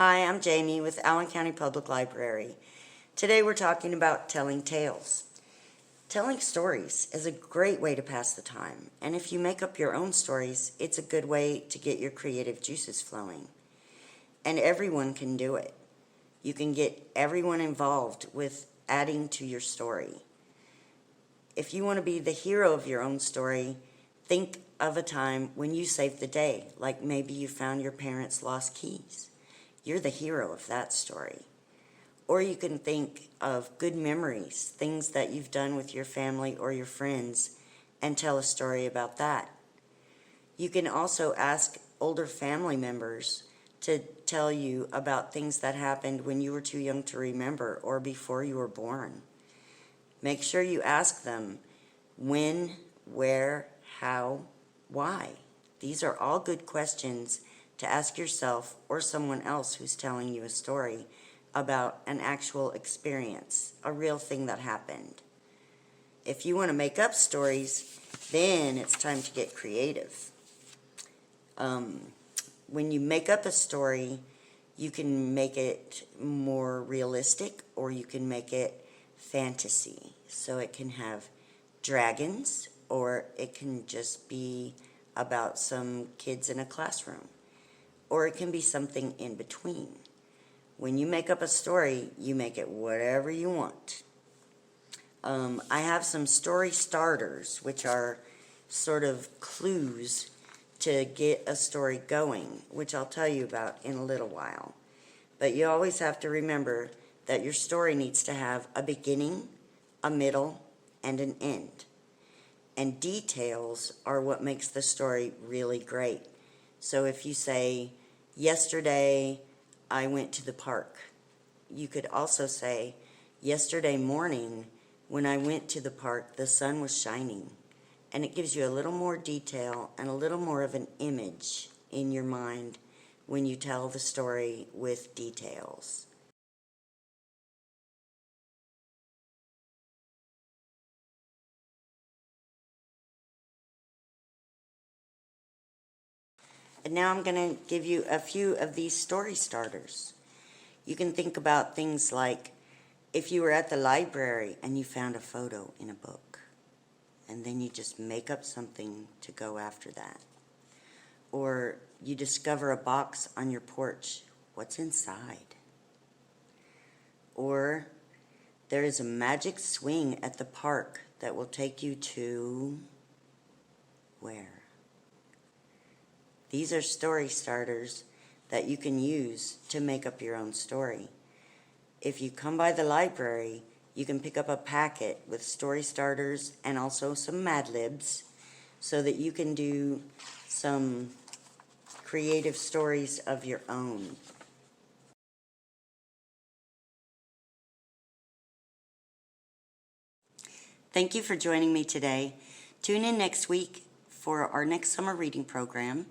Hi, I'm Jamie with Allen County Public Library. Today we're talking about telling tales. Telling stories is a great way to pass the time, and if you make up your own stories, it's a good way to get your creative juices flowing. And everyone can do it. You can get everyone involved with adding to your story. If you want to be the hero of your own story, think of a time when you saved the day, like maybe you found your parents' lost keys. You're the hero of that story. Or you can think of good memories, things that you've done with your family or your friends, and tell a story about that. You can also ask older family members to tell you about things that happened when you were too young to remember or before you were born. Make sure you ask them when, where, how, why. These are all good questions to ask yourself or someone else who's telling you a story about an actual experience, a real thing that happened. If you want to make up stories, then it's time to get creative. When you make up a story, you can make it more realistic or you can make it fantasy. So it can have dragons or it can just be about some kids in a classroom. Or it can be something in between. When you make up a story, you make it whatever you want. I have some story starters, which are sort of clues to get a story going, which I'll tell you about in a little while. But you always have to remember that your story needs to have a beginning, a middle, and an end. And details are what makes the story really great. So if you say, yesterday I went to the park, you could also say, yesterday morning when I went to the park, the sun was shining. And it gives you a little more detail and a little more of an image in your mind when you tell the story with details. And now I'm going to give you a few of these story starters. You can think about things like if you were at the library and you found a photo in a book, and then you just make up something to go after that. Or you discover a box on your porch. What's inside? Or there is a magic swing at the park that will take you to where? These are story starters that you can use to make up your own story. If you come by the library, you can pick up a packet with story starters and also some Mad Libs so that you can do some creative stories of your own. Thank you for joining me today. Tune in next week for our next summer reading program,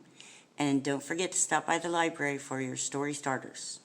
and don't forget to stop by the library for your story starters.